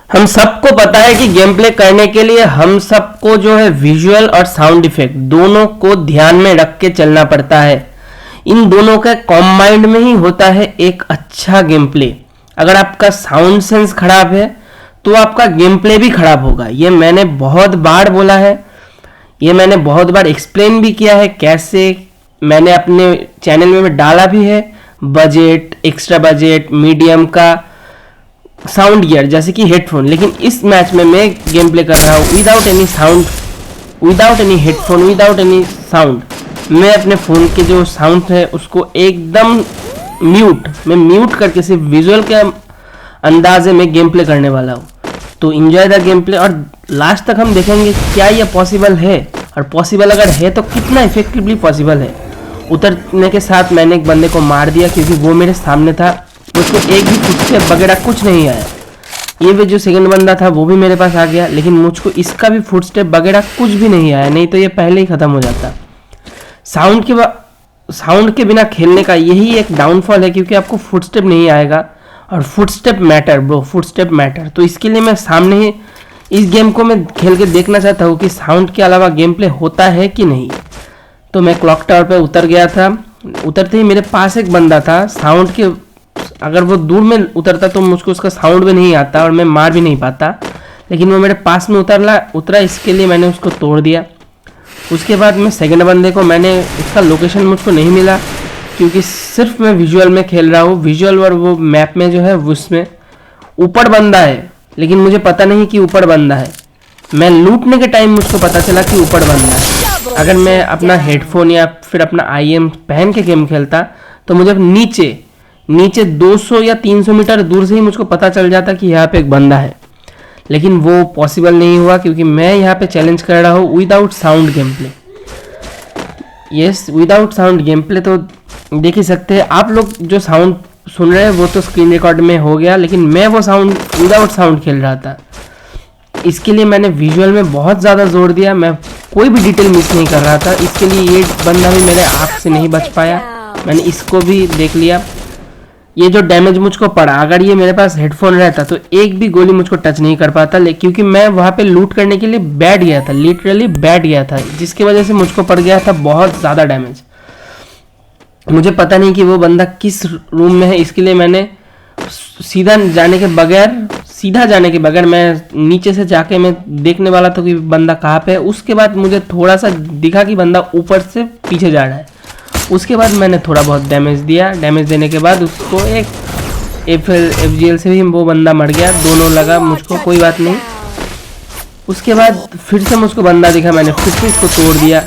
हम सबको पता है कि गेम प्ले करने के लिए हम सबको जो है विजुअल और साउंड इफेक्ट दोनों को ध्यान में रख के चलना पड़ता है। इन दोनों का कॉम्बाइंड में ही होता है एक अच्छा गेम प्ले। अगर आपका साउंड सेंस खराब है तो आपका गेम प्ले भी खराब होगा। ये मैंने बहुत बार बोला है, ये मैंने बहुत बार एक्सप्लेन भी किया है, कैसे मैंने अपने चैनल में डाला भी है। बजट, एक्स्ट्रा बजट, मीडियम का साउंड गियर जैसे कि हेडफोन। लेकिन इस मैच में मैं गेम प्ले कर रहा हूँ without any sound, without any headphone, without any sound. मैं अपने फ़ोन के जो साउंड है उसको एकदम मैं म्यूट करके सिर्फ विजुअल के अंदाजे में गेम प्ले करने वाला हूँ। तो इंजॉय द गेम प्ले, और लास्ट तक हम देखेंगे क्या ये पॉसिबल है, और पॉसिबल अगर है तो कितना इफेक्टिवली पॉसिबल है। उतरने के साथ मैंने एक बंदे को मार दिया क्योंकि वो मेरे सामने था, उसको एक भी फुटस्टेप वगैरह कुछ नहीं आया। ये भी जो सेकंड बंदा था वो भी मेरे पास आ गया, लेकिन मुझको इसका भी फुटस्टेप वगैरह कुछ भी नहीं आया, नहीं तो ये पहले ही ख़त्म हो जाता। साउंड के बिना खेलने का यही एक डाउनफॉल है, क्योंकि आपको फुटस्टेप नहीं आएगा, और footstep matter bro, footstep matter. तो इसके लिए मैं सामने ही इस गेम को मैं खेल के देखना चाहता हूँ कि साउंड के अलावा गेम प्ले होता है कि नहीं। तो मैं क्लॉक टावर पे उतर गया था। उतरते ही मेरे पास एक बंदा था। साउंड के अगर वो दूर में उतरता तो मुझको उसका साउंड भी नहीं आता और मैं मार भी नहीं पाता, लेकिन वो मेरे पास में उतरा, इसके लिए मैंने उसको तोड़ दिया। उसके बाद मैं सेकंड बंदे को, मैंने उसका लोकेशन मुझको नहीं मिला क्योंकि सिर्फ मैं विजुअल में खेल रहा हूँ। विजुअल और वो मैप में जो है उसमें ऊपर बंदा है, लेकिन मुझे पता नहीं कि ऊपर बंदा है। मैं लूटने के टाइम मुझको पता चला कि ऊपर बंदा है। अगर मैं अपना हेडफोन या फिर अपना IM पहन के गेम खेलता तो मुझे नीचे 200 या 300 मीटर दूर से ही मुझको पता चल जाता कि यहाँ पे एक बंदा है, लेकिन वो पॉसिबल नहीं हुआ क्योंकि मैं यहाँ पे चैलेंज कर रहा हूँ without sound game play. Yes, without sound game play. तो देख ही सकते हैं आप लोग, जो साउंड सुन रहे हैं वो तो स्क्रीन रिकॉर्ड में हो गया, लेकिन मैं वो साउंड विदाउट साउंड खेल रहा था। इसके लिए मैंने विजुअल में बहुत ज़्यादा जोर दिया, मैं कोई भी डिटेल मिस नहीं कर रहा था। इसके लिए ये बंदा भी मेरे आँख से नहीं बच पाया, मैंने इसको भी देख लिया। ये जो डैमेज मुझको पड़ा, अगर ये मेरे पास हेडफोन रहता तो एक भी गोली मुझको टच नहीं कर पाता, क्योंकि मैं वहाँ पे लूट करने के लिए बैठ गया था, लिटरली बैठ गया था, जिसकी वजह से मुझको पड़ गया था बहुत ज़्यादा डैमेज। मुझे पता नहीं कि वो बंदा किस रूम में है, इसके लिए मैंने सीधा जाने के बगैर मैं नीचे से जाके मैं देखने वाला था कि बंदा कहाँ पे है। उसके बाद मुझे थोड़ा सा दिखा कि बंदा ऊपर से पीछे जा रहा है। उसके बाद मैंने थोड़ा बहुत डैमेज दिया। डैमेज देने के बाद उसको एक FGL से भी वो बंदा मर गया, दोनों लगा मुझको, कोई बात नहीं। उसके बाद फिर से मुझको बंदा दिखा, मैंने फिर से इसको तोड़ दिया।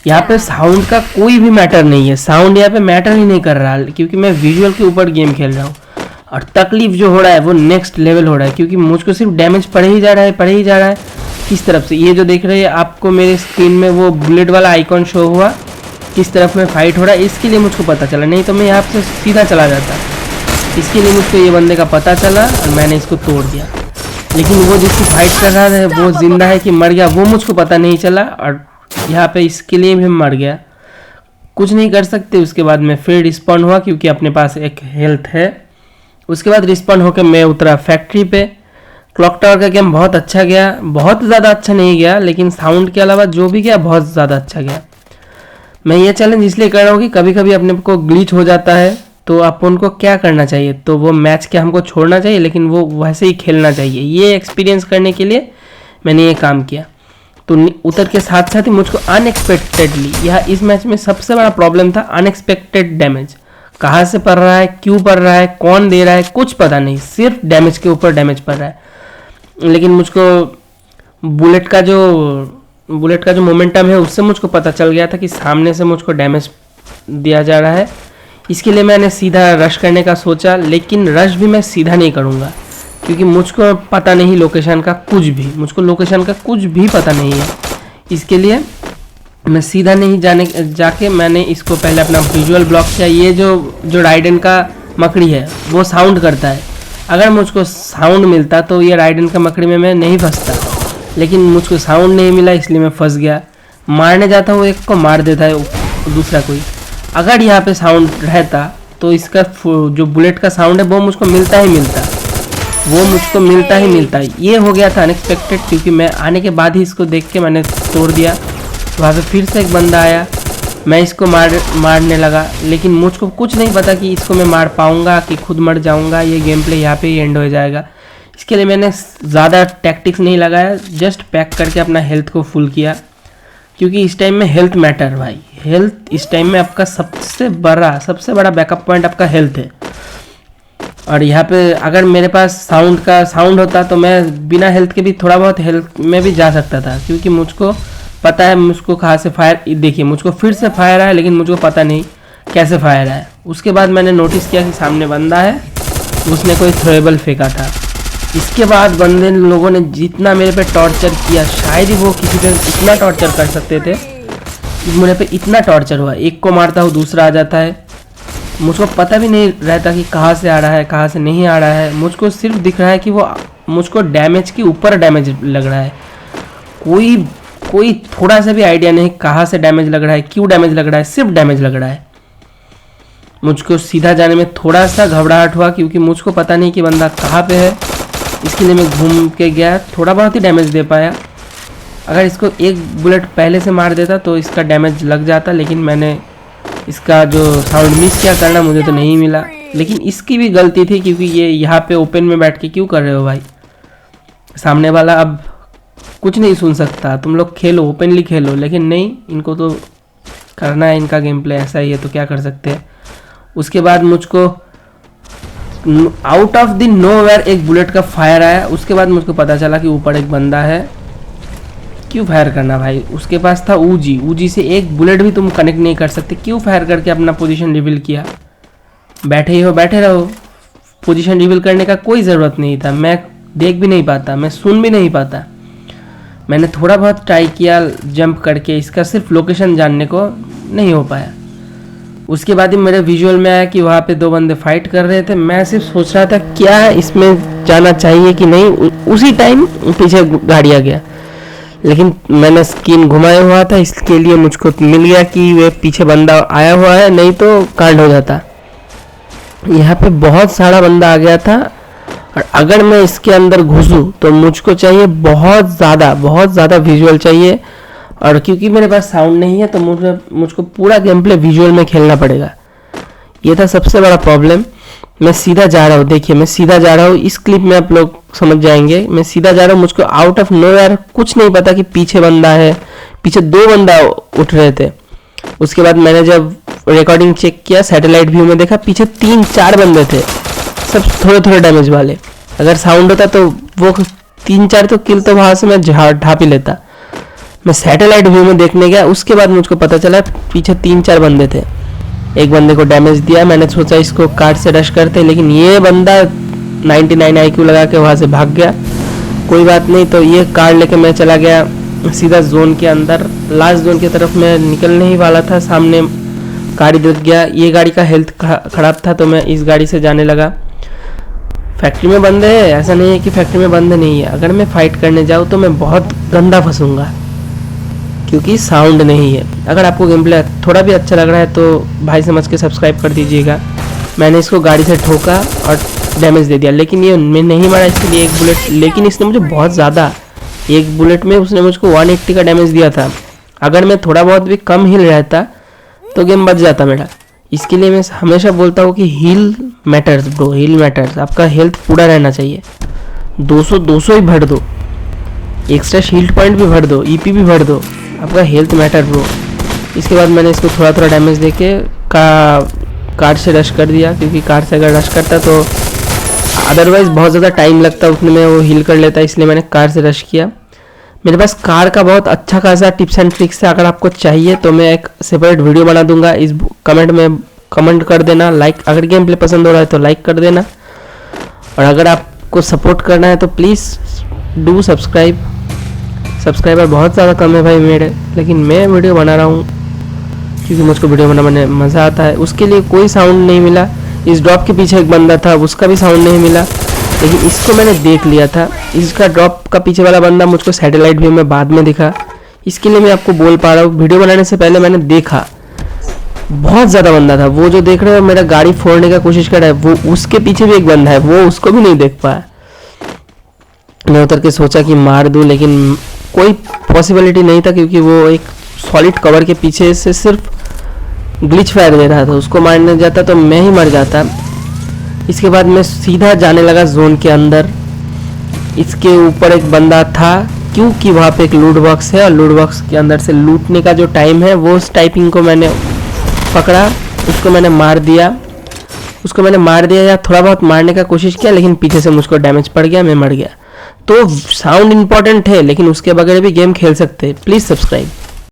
यहाँ पे साउंड का कोई भी मैटर नहीं है, साउंड यहाँ पे मैटर ही नहीं कर रहा, क्योंकि मैं विजुअल के ऊपर गेम खेल रहा हूँ। और तकलीफ जो हो रहा है वो नेक्स्ट लेवल हो रहा है, क्योंकि मुझको सिर्फ डैमेज पड़े ही जा रहा है। किस तरफ से, ये जो देख रहे हैं आपको मेरे स्क्रीन में वो बुलेट वाला आइकॉन शो हुआ, किस तरफ में फाइट हो रहा है, इसके लिए मुझको पता चला, नहीं तो मैं यहाँ से सीधा चला जाता। इसके लिए मुझको ये बंदे का पता चला और मैंने इसको तोड़ दिया। लेकिन वो जिसकी फाइट कर रहा है वो जिंदा है कि मर गया वो मुझको पता नहीं चला, और यहाँ पे इसके लिए भी मर गया, कुछ नहीं कर सकते। उसके बाद मैं फिर रिस्पॉन्ड हुआ क्योंकि अपने पास एक हेल्थ है। उसके बाद रिस्पॉन्ड होकर मैं उतरा फैक्ट्री पे। क्लॉक टावर का गेम बहुत अच्छा गया, बहुत ज़्यादा अच्छा नहीं गया, लेकिन साउंड के अलावा जो भी गया बहुत ज़्यादा अच्छा गया। मैं ये चैलेंज इसलिए कर रहा हूँ कि कभी कभी अपने को ग्लिच हो जाता है, तो अपन को क्या करना चाहिए, तो वो मैच के हमको छोड़ना चाहिए, लेकिन वो वैसे ही खेलना चाहिए। ये एक्सपीरियंस करने के लिए मैंने ये काम किया। तो उतर के साथ साथ ही मुझको अनएक्सपेक्टेडली, यह इस मैच में सबसे बड़ा प्रॉब्लम था, अनएक्सपेक्टेड डैमेज। कहाँ से पड़ रहा है, क्यों पड़ रहा है, कौन दे रहा है, कुछ पता नहीं, सिर्फ डैमेज के ऊपर डैमेज पड़ रहा है। लेकिन मुझको बुलेट का जो मोमेंटम है उससे मुझको पता चल गया था कि सामने से मुझको डैमेज दिया जा रहा है। इसके लिए मैंने सीधा रश करने का सोचा, लेकिन रश भी मैं सीधा नहीं करूँगा क्योंकि मुझको पता नहीं लोकेशन का कुछ भी पता नहीं है। इसके लिए मैं सीधा नहीं जाके मैंने इसको पहले अपना विजुअल ब्लॉक किया। ये जो राइडन का मकड़ी है वो साउंड करता है, अगर मुझको साउंड मिलता तो ये राइडन का मकड़ी में मैं नहीं फंसता, लेकिन मुझको साउंड नहीं मिला इसलिए मैं फंस गया। मारने जाता हूँ, एक को मार देता है दूसरा कोई। अगर यहाँ पे साउंड रहता तो इसका जो बुलेट का साउंड है वो मुझको मिलता ही मिलता, वो मुझको मिलता ही मिलता है। ये हो गया था अनएक्सपेक्टेड, क्योंकि मैं आने के बाद ही इसको देख के मैंने तोड़ दिया। वहाँ पे फिर से एक बंदा आया, मैं इसको मारने लगा, लेकिन मुझको कुछ नहीं पता कि इसको मैं मार पाऊँगा कि खुद मर जाऊँगा। ये गेम प्ले यहाँ पे ही एंड हो जाएगा। इसके लिए मैंने ज़्यादा टैक्टिक्स नहीं लगाया, जस्ट पैक करके अपना हेल्थ को फुल किया, क्योंकि इस टाइम में हेल्थ मैटर भाई। हेल्थ इस टाइम में आपका सबसे बड़ा बैकअप पॉइंट आपका हेल्थ है। और यहाँ पे अगर मेरे पास साउंड होता तो मैं बिना हेल्थ के भी थोड़ा बहुत हेल्थ में भी जा सकता था, क्योंकि मुझको पता है मुझको कहाँ से फायर, देखिए मुझको फिर से फायर आया, लेकिन मुझको पता नहीं कैसे फायर आया। उसके बाद मैंने नोटिस किया कि सामने बंदा है, उसने कोई थ्रोएबल फेंका था। इसके बाद बंदे लोगों ने जितना मेरे पे टॉर्चर किया, शायद ही वो किसी पे इतना टॉर्चर कर सकते थे। मेरे पे इतना टॉर्चर हुआ, एक को मारता हूँ दूसरा आ जाता है, मुझको पता भी नहीं रहता कि कहाँ से आ रहा है कहाँ से नहीं आ रहा है। मुझको सिर्फ दिख रहा है कि वो मुझको डैमेज के ऊपर डैमेज लग रहा है, कोई थोड़ा सा भी आइडिया नहीं कहाँ से डैमेज लग रहा है, क्यों डैमेज लग रहा है, सिर्फ डैमेज लग रहा है। मुझको सीधा जाने में थोड़ा सा घबराहट हुआ, क्योंकि मुझको पता नहीं कि बंदा कहाँ पे है। इसके लिए मैं घूम के गया, थोड़ा बहुत ही डैमेज दे पाया। अगर इसको एक बुलेट पहले से मार देता तो इसका डैमेज लग जाता, लेकिन मैंने इसका जो साउंड मिस किया करना, मुझे तो नहीं मिला। लेकिन इसकी भी गलती थी, क्योंकि ये यहाँ पे ओपन में बैठ के क्यों कर रहे हो भाई। सामने वाला अब कुछ नहीं सुन सकता, तुम लोग खेलो, ओपनली खेलो, लेकिन नहीं, इनको तो करना है, इनका गेम प्ले ऐसा ही है, तो क्या कर सकते हैं। उसके बाद मुझको आउट ऑफ द नोवेयर एक बुलेट का फायर आया। उसके बाद मुझको पता चला कि ऊपर एक बंदा है। क्यों फायर करना भाई, उसके पास था ऊजी से एक बुलेट भी तुम कनेक्ट नहीं कर सकते, क्यों फायर करके अपना पोजीशन रिवील किया। बैठे ही हो बैठे रहो, पोजीशन रिवील करने का कोई ज़रूरत नहीं था। मैं देख भी नहीं पाता, मैं सुन भी नहीं पाता। मैंने थोड़ा बहुत ट्राई किया जंप करके, इसका सिर्फ लोकेशन जानने को नहीं हो पाया। उसके बाद ही मेरे विजुअल में आया कि वहाँ पे दो बंदे फाइट कर रहे थे। मैं सिर्फ सोच रहा था क्या इसमें जाना चाहिए कि नहीं। उसी टाइम पीछे गाड़ी आ गया, लेकिन मैंने स्क्रीन घुमाया हुआ था, इसके लिए मुझको मिल गया कि वे पीछे बंदा आया हुआ है, नहीं तो कांड हो जाता। यहाँ पे बहुत सारा बंदा आ गया था, और अगर मैं इसके अंदर घुसूँ तो मुझको चाहिए बहुत ज़्यादा विजुअल चाहिए। और क्योंकि मेरे पास साउंड नहीं है, तो मुझको पूरा गेम प्ले विजुअल में खेलना पड़ेगा। ये था सबसे बड़ा प्रॉब्लम। मैं सीधा जा रहा हूँ, देखिए मैं सीधा जा रहा हूँ, इस क्लिप में आप लोग समझ जाएंगे। मैं सीधा जा रहा हूँ, मुझको आउट ऑफ नोवेयर कुछ नहीं पता कि पीछे बंदा है। पीछे दो बंदा उठ रहे थे। उसके बाद मैंने जब रिकॉर्डिंग चेक किया, सैटेलाइट व्यू में देखा, पीछे 3-4 बंदे थे, सब थोड़े डैमेज वाले। अगर साउंड होता तो वो 3-4 तो किल तो वहाँ से मैं ढाप ही लेता। मैं सैटेलाइट व्यू में देखने गया, उसके बाद मुझको पता चला पीछे 3-4 बंदे थे। एक बंदे को डैमेज दिया, मैंने सोचा इसको कार्ड से रश करते, लेकिन ये बंदा 99 IQ लगा के वहाँ से भाग गया। कोई बात नहीं, तो ये कार्ड लेके मैं चला गया सीधा जोन के अंदर। लास्ट जोन की तरफ मैं निकलने ही वाला था, सामने गाड़ी दिख गया। ये गाड़ी का हेल्थ खराब था, तो मैं इस गाड़ी से जाने लगा। फैक्ट्री में बंदे है, ऐसा नहीं है कि फैक्ट्री में बंदे नहीं है। अगर मैं फाइट करने जाऊँ तो मैं बहुत गंदा फंसूंगा, क्योंकि साउंड नहीं है। अगर आपको गेम प्ले थोड़ा भी अच्छा लग रहा है तो भाई समझ के सब्सक्राइब कर दीजिएगा। मैंने इसको गाड़ी से ठोका और डैमेज दे दिया, लेकिन ये मैं नहीं मारा इसके लिए एक बुलेट, लेकिन इसने मुझे बहुत ज़्यादा, एक बुलेट में उसने मुझको 180 का डैमेज दिया था। अगर मैं थोड़ा बहुत भी कम हिल रहता तो गेम बच जाता मेरा। इसके लिए मैं हमेशा बोलता हूँ कि heal matters bro, heal matters. आपका हेल्थ पूरा रहना चाहिए। 200 ही भर दो, एक्स्ट्रा शील्ड पॉइंट भी भर दो, ईपी भी भर दो, आपका हेल्थ मैटर ब्रो। इसके बाद मैंने इसको थोड़ा डैमेज देके कार से रश कर दिया, क्योंकि कार से अगर रश करता तो अदरवाइज़ बहुत ज़्यादा टाइम लगता, उतने में वो हील कर लेता, इसलिए मैंने कार से रश किया। मेरे पास कार का बहुत अच्छा खासा टिप्स एंड ट्रिक्स है। अगर आपको चाहिए तो मैं एक सेपरेट वीडियो बना दूंगा, इस कमेंट में कमेंट कर देना। लाइक, अगर गेम प्ले पसंद हो रहा है तो लाइक कर देना, और अगर आपको सपोर्ट करना है तो प्लीज़ डू सब्सक्राइब। सब्सक्राइबर बहुत ज़्यादा कम है भाई मेरे, लेकिन मैं वीडियो बना रहा हूँ क्योंकि मुझको वीडियो बनाने में मज़ा आता है। उसके लिए कोई साउंड नहीं मिला। इस ड्रॉप के पीछे एक बंदा था, उसका भी साउंड नहीं मिला, लेकिन इसको मैंने देख लिया था। इसका ड्रॉप का पीछे वाला बंदा मुझको सैटेलाइट व्यू में बाद में दिखा, इसके लिए मैं आपको बोल पा रहा हूँ। वीडियो बनाने से पहले मैंने देखा, बहुत ज़्यादा बंदा था। वो जो देख रहे हो मेरा गाड़ी फोड़ने का कोशिश कर रहा है, वो उसके पीछे भी एक बंदा है, वो उसको भी नहीं देख पाया। मैं उतर के सोचा कि मार दूं, लेकिन कोई पॉसिबिलिटी नहीं था क्योंकि वो एक सॉलिड कवर के पीछे से सिर्फ ग्लिच फायर दे रहा था। उसको मारने जाता तो मैं ही मर जाता। इसके बाद मैं सीधा जाने लगा जोन के अंदर। इसके ऊपर एक बंदा था क्योंकि वहाँ पे एक लूट बॉक्स है और लूट बॉक्स के अंदर से लूटने का जो टाइम है वो उस टाइपिंग को मैंने पकड़ा, उसको मैंने मार दिया या थोड़ा बहुत मारने का कोशिश किया, लेकिन पीछे से मुझको डैमेज पड़ गया, मैं मर गया। तो साउंड इंपॉर्टेंट है, लेकिन उसके बगैर भी गेम खेल सकते हैं। Please subscribe.